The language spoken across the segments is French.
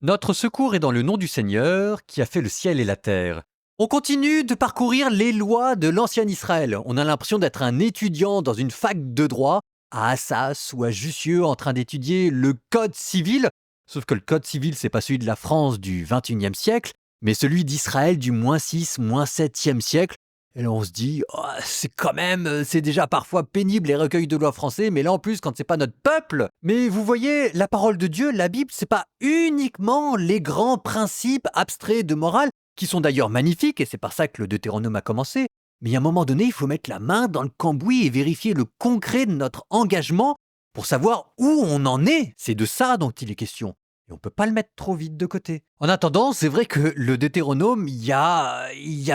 Notre secours est dans le nom du Seigneur qui a fait le ciel et la terre. On continue de parcourir les lois de l'ancien Israël. On a l'impression d'être un étudiant dans une fac de droit, à Assas ou à Jussieu, en train d'étudier le code civil. Sauf que le code civil, c'est pas celui de la France du 21e siècle, mais celui d'Israël du -6, -7e siècle. Et là, on se dit, oh, c'est déjà parfois pénible les recueils de lois français, mais là en plus, quand c'est pas notre peuple. Mais vous voyez, la parole de Dieu, la Bible, c'est pas uniquement les grands principes abstraits de morale, qui sont d'ailleurs magnifiques, et c'est par ça que le Deutéronome a commencé. Mais à un moment donné, il faut mettre la main dans le cambouis et vérifier le concret de notre engagement pour savoir où on en est. C'est de ça dont il est question. Et on ne peut pas le mettre trop vite de côté. En attendant, c'est vrai que le Deutéronome, il y a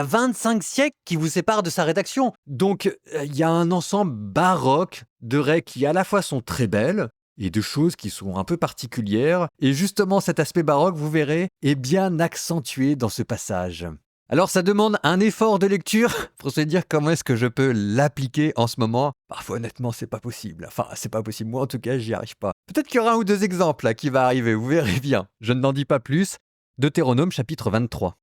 25 siècles qui vous séparent de sa rédaction. Donc, il y a un ensemble baroque de règles qui à la fois sont très belles et de choses qui sont un peu particulières. Et justement, cet aspect baroque, vous verrez, est bien accentué dans ce passage. Alors ça demande un effort de lecture pour se dire comment est-ce que je peux l'appliquer en ce moment. Parfois honnêtement c'est pas possible. Enfin c'est pas possible, moi en tout cas j'y arrive pas. Peut-être qu'il y aura un ou deux exemples là, qui va arriver, vous verrez bien. Je n'en dis pas plus. Deutéronome chapitre 23.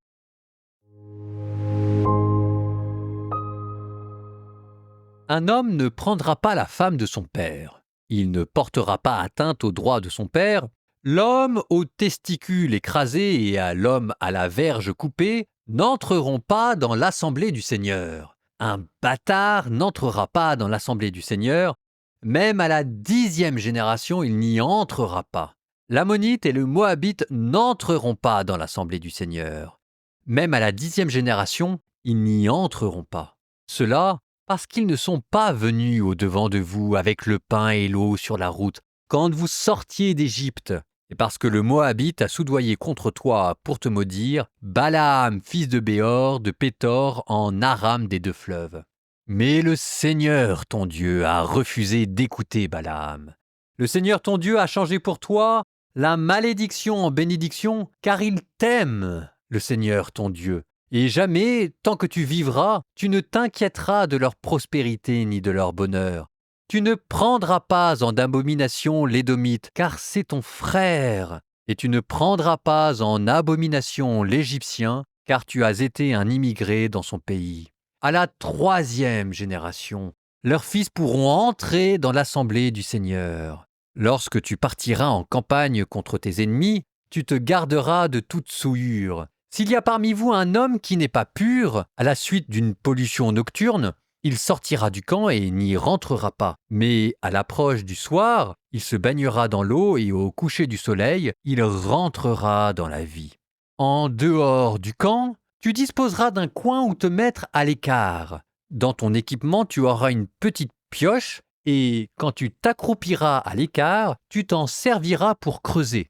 Un homme ne prendra pas la femme de son père. Il ne portera pas atteinte aux droits de son père. L'homme aux testicules écrasés et à l'homme à la verge coupée n'entreront pas dans l'assemblée du Seigneur. Un bâtard n'entrera pas dans l'assemblée du Seigneur. Même à la 10e génération, il n'y entrera pas. L'Ammonite et le Moabite n'entreront pas dans l'assemblée du Seigneur. Même à la 10e génération, ils n'y entreront pas. Cela parce qu'ils ne sont pas venus au-devant de vous avec le pain et l'eau sur la route, quand vous sortiez d'Égypte, et parce que le Moabite a soudoyé contre toi pour te maudire, Balaam, fils de Béor, de Pétor, en Aram des deux fleuves. Mais le Seigneur, ton Dieu, a refusé d'écouter Balaam. Le Seigneur, ton Dieu, a changé pour toi la malédiction en bénédiction, car il t'aime, le Seigneur, ton Dieu. Et jamais, tant que tu vivras, tu ne t'inquiéteras de leur prospérité ni de leur bonheur. Tu ne prendras pas en abomination l'Édomite, car c'est ton frère. Et tu ne prendras pas en abomination l'Égyptien, car tu as été un immigré dans son pays. À la 3e génération, leurs fils pourront entrer dans l'assemblée du Seigneur. Lorsque tu partiras en campagne contre tes ennemis, tu te garderas de toute souillure. S'il y a parmi vous un homme qui n'est pas pur, à la suite d'une pollution nocturne, il sortira du camp et n'y rentrera pas. Mais à l'approche du soir, il se baignera dans l'eau et au coucher du soleil, il rentrera dans la vie. En dehors du camp, tu disposeras d'un coin où te mettre à l'écart. Dans ton équipement, tu auras une petite pioche et quand tu t'accroupiras à l'écart, tu t'en serviras pour creuser.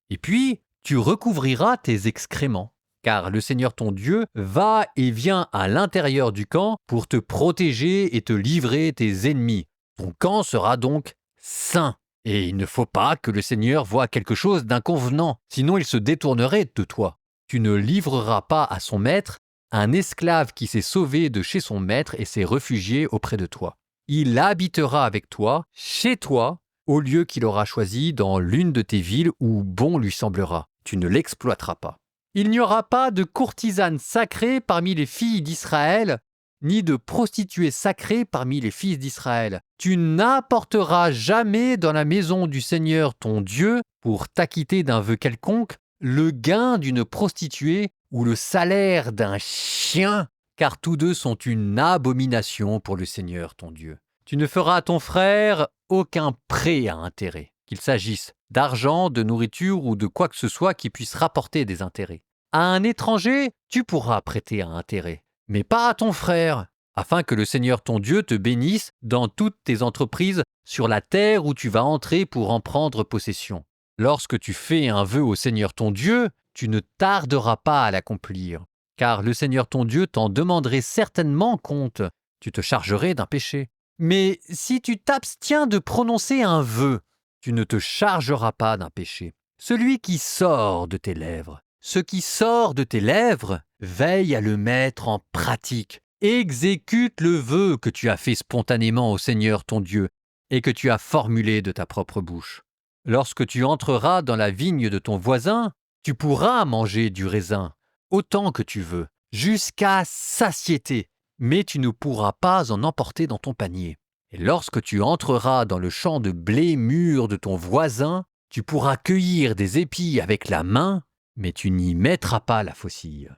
Et puis, tu recouvriras tes excréments. Car le Seigneur ton Dieu va et vient à l'intérieur du camp pour te protéger et te livrer tes ennemis. Ton camp sera donc saint. Et il ne faut pas que le Seigneur voie quelque chose d'inconvenant, sinon il se détournerait de toi. Tu ne livreras pas à son maître un esclave qui s'est sauvé de chez son maître et s'est réfugié auprès de toi. Il habitera avec toi, chez toi, au lieu qu'il aura choisi dans l'une de tes villes où bon lui semblera. Tu ne l'exploiteras pas. Il n'y aura pas de courtisane sacrée parmi les filles d'Israël, ni de prostituée sacrée parmi les fils d'Israël. Tu n'apporteras jamais dans la maison du Seigneur ton Dieu, pour t'acquitter d'un vœu quelconque, le gain d'une prostituée ou le salaire d'un chien, car tous deux sont une abomination pour le Seigneur ton Dieu. Tu ne feras à ton frère aucun prêt à intérêt, qu'il s'agisse d'argent, de nourriture ou de quoi que ce soit qui puisse rapporter des intérêts. À un étranger, tu pourras prêter à intérêt, mais pas à ton frère, afin que le Seigneur ton Dieu te bénisse dans toutes tes entreprises sur la terre où tu vas entrer pour en prendre possession. Lorsque tu fais un vœu au Seigneur ton Dieu, tu ne tarderas pas à l'accomplir, car le Seigneur ton Dieu t'en demanderait certainement compte. Tu te chargerais d'un péché. Mais si tu t'abstiens de prononcer un vœu, tu ne te chargeras pas d'un péché. Celui qui sort de tes lèvres, ce qui sort de tes lèvres, veille à le mettre en pratique. Exécute le vœu que tu as fait spontanément au Seigneur ton Dieu et que tu as formulé de ta propre bouche. Lorsque tu entreras dans la vigne de ton voisin, Tu pourras manger du raisin autant que tu veux, jusqu'à satiété, mais tu ne pourras pas en emporter dans ton panier. Et lorsque tu entreras dans le champ de blé mûr de ton voisin, tu pourras cueillir des épis avec la main, mais tu n'y mettras pas la faucille.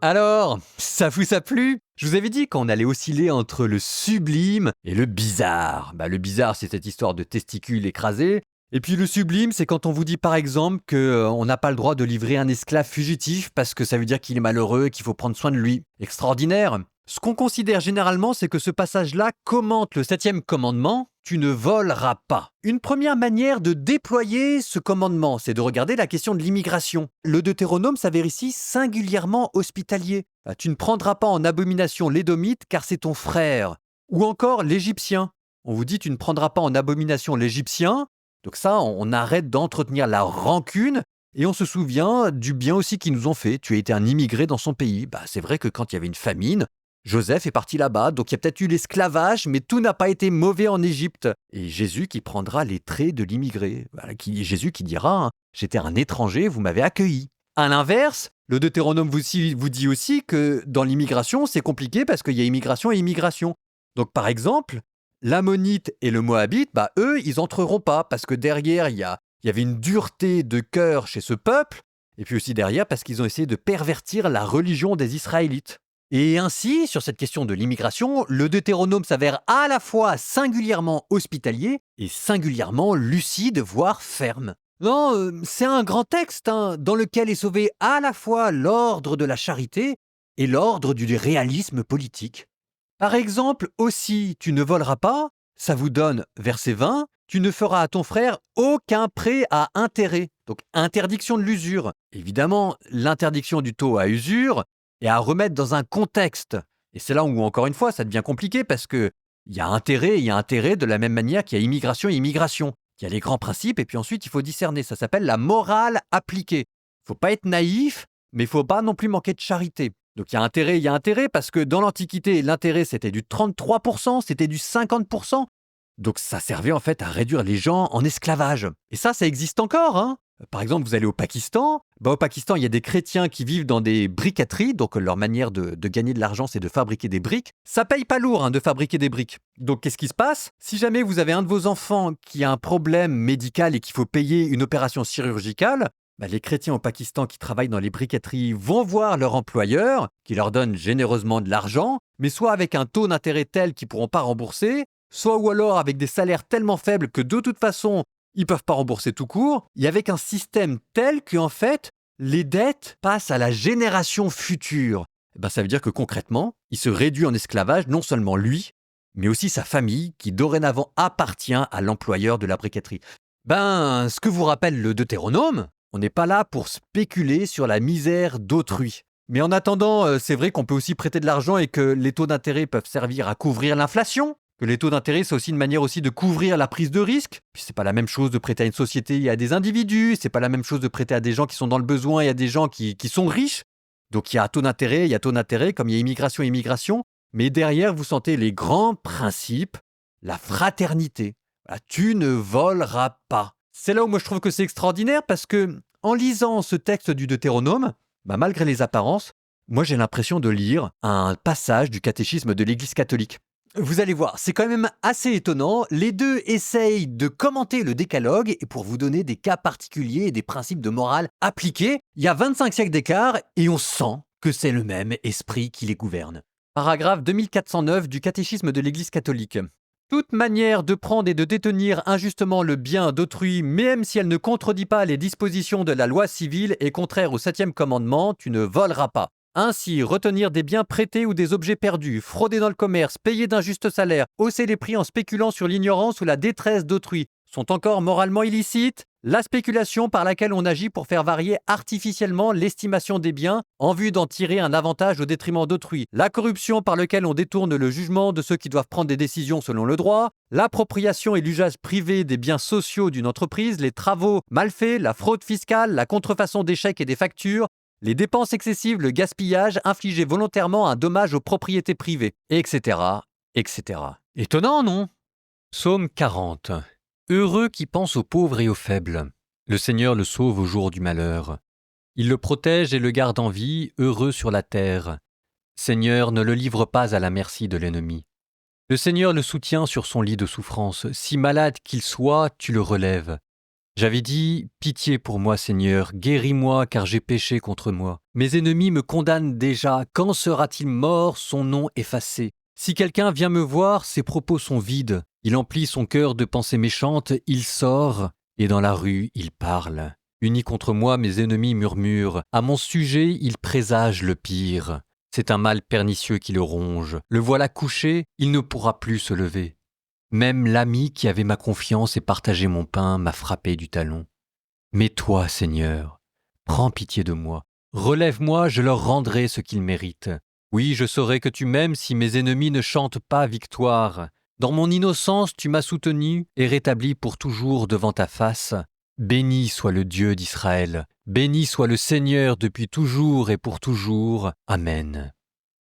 Alors, ça vous a plu? Je vous avais dit qu'on allait osciller entre le sublime et le bizarre. Le bizarre, c'est cette histoire de testicules écrasés. Et puis le sublime, c'est quand on vous dit par exemple qu'on n'a pas le droit de livrer un esclave fugitif parce que ça veut dire qu'il est malheureux et qu'il faut prendre soin de lui. Extraordinaire. Ce qu'on considère généralement, c'est que ce passage-là commente le 7e commandement, tu ne voleras pas. Une première manière de déployer ce commandement, c'est de regarder la question de l'immigration. Le Deutéronome s'avère ici singulièrement hospitalier. Tu ne prendras pas en abomination l'Édomite car c'est ton frère. Ou encore l'Égyptien. On vous dit tu ne prendras pas en abomination l'Égyptien. Donc ça, on arrête d'entretenir la rancune et on se souvient du bien aussi qu'ils nous ont fait. Tu as été un immigré dans son pays. C'est vrai que quand il y avait une famine, Joseph est parti là-bas, donc il y a peut-être eu l'esclavage, mais tout n'a pas été mauvais en Égypte. Et Jésus qui prendra les traits de l'immigré. Jésus qui dira « J'étais un étranger, vous m'avez accueilli ». À l'inverse, le Deutéronome vous dit aussi que dans l'immigration, c'est compliqué parce qu'il y a immigration et immigration. Donc par exemple, l'Ammonite et le Moabite, eux, ils entreront pas parce que derrière, il y avait une dureté de cœur chez ce peuple, et puis aussi derrière parce qu'ils ont essayé de pervertir la religion des Israélites. Et ainsi, sur cette question de l'immigration, le Deutéronome s'avère à la fois singulièrement hospitalier et singulièrement lucide, voire ferme. Non, c'est un grand texte dans lequel est sauvé à la fois l'ordre de la charité et l'ordre du réalisme politique. Par exemple, aussi, tu ne voleras pas, ça vous donne, verset 20, tu ne feras à ton frère aucun prêt à intérêt. Donc, interdiction de l'usure. Évidemment, l'interdiction du taux à usure est à remettre dans un contexte. Et c'est là où, encore une fois, ça devient compliqué parce qu'il y a intérêt de la même manière qu'il y a immigration et immigration. Il y a les grands principes et puis ensuite, il faut discerner. Ça s'appelle la morale appliquée. Il ne faut pas être naïf, mais il ne faut pas non plus manquer de charité. Donc il y a intérêt parce que dans l'Antiquité, l'intérêt c'était du 33%, c'était du 50%. Donc ça servait en fait à réduire les gens en esclavage. Et ça existe encore. Par exemple, vous allez au Pakistan. Au Pakistan, il y a des chrétiens qui vivent dans des briqueteries. Donc leur manière de gagner de l'argent, c'est de fabriquer des briques. Ça paye pas lourd de fabriquer des briques. Donc qu'est-ce qui se passe? Si jamais vous avez un de vos enfants qui a un problème médical et qu'il faut payer une opération chirurgicale, les chrétiens au Pakistan qui travaillent dans les briqueteries vont voir leur employeur, qui leur donne généreusement de l'argent, mais soit avec un taux d'intérêt tel qu'ils ne pourront pas rembourser, soit ou alors avec des salaires tellement faibles que de toute façon, ils ne peuvent pas rembourser tout court, et avec un système tel qu'en fait, les dettes passent à la génération future. Ça veut dire que concrètement, il se réduit en esclavage non seulement lui, mais aussi sa famille, qui dorénavant appartient à l'employeur de la briqueterie. Ce que vous rappelle le Deutéronome, on n'est pas là pour spéculer sur la misère d'autrui. Mais en attendant, c'est vrai qu'on peut aussi prêter de l'argent et que les taux d'intérêt peuvent servir à couvrir l'inflation, que les taux d'intérêt, c'est aussi une manière aussi de couvrir la prise de risque. Puis c'est pas la même chose de prêter à une société et à des individus, c'est pas la même chose de prêter à des gens qui sont dans le besoin et à des gens qui sont riches. Donc il y a taux d'intérêt, comme il y a immigration, mais derrière, vous sentez les grands principes, la fraternité. Tu ne voleras pas. C'est là où moi je trouve que c'est extraordinaire parce que en lisant ce texte du Deutéronome, malgré les apparences, moi j'ai l'impression de lire un passage du catéchisme de l'Église catholique. Vous allez voir, c'est quand même assez étonnant. Les deux essayent de commenter le décalogue et pour vous donner des cas particuliers et des principes de morale appliqués. Il y a 25 siècles d'écart et on sent que c'est le même esprit qui les gouverne. Paragraphe 2409 du catéchisme de l'Église catholique. Toute manière de prendre et de détenir injustement le bien d'autrui, même si elle ne contredit pas les dispositions de la loi civile, est contraire au 7e commandement, tu ne voleras pas. Ainsi, retenir des biens prêtés ou des objets perdus, frauder dans le commerce, payer d'injustes salaires, hausser les prix en spéculant sur l'ignorance ou la détresse d'autrui, sont encore moralement illicites. La spéculation par laquelle on agit pour faire varier artificiellement l'estimation des biens en vue d'en tirer un avantage au détriment d'autrui. La corruption par laquelle on détourne le jugement de ceux qui doivent prendre des décisions selon le droit. L'appropriation et l'usage privé des biens sociaux d'une entreprise, les travaux mal faits, la fraude fiscale, la contrefaçon des chèques et des factures, les dépenses excessives, le gaspillage, infliger volontairement un dommage aux propriétés privées, etc., etc. Étonnant, non ? Psaume 40. Heureux qui pense aux pauvres et aux faibles. Le Seigneur le sauve au jour du malheur. Il le protège et le garde en vie, heureux sur la terre. Seigneur, ne le livre pas à la merci de l'ennemi. Le Seigneur le soutient sur son lit de souffrance. Si malade qu'il soit, tu le relèves. J'avais dit, pitié pour moi, Seigneur, guéris-moi, car j'ai péché contre moi. Mes ennemis me condamnent déjà. Quand sera-t-il mort, son nom effacé? Si quelqu'un vient me voir, ses propos sont vides. Il emplit son cœur de pensées méchantes, il sort, et dans la rue, il parle. Unis contre moi, mes ennemis murmurent. À mon sujet, ils présagent le pire. C'est un mal pernicieux qui le ronge. Le voilà couché, il ne pourra plus se lever. Même l'ami qui avait ma confiance et partageait mon pain m'a frappé du talon. Mais toi, Seigneur, prends pitié de moi. Relève-moi, je leur rendrai ce qu'ils méritent. Oui, je saurai que tu m'aimes si mes ennemis ne chantent pas victoire. Dans mon innocence, tu m'as soutenu et rétabli pour toujours devant ta face. Béni soit le Dieu d'Israël, béni soit le Seigneur depuis toujours et pour toujours. Amen.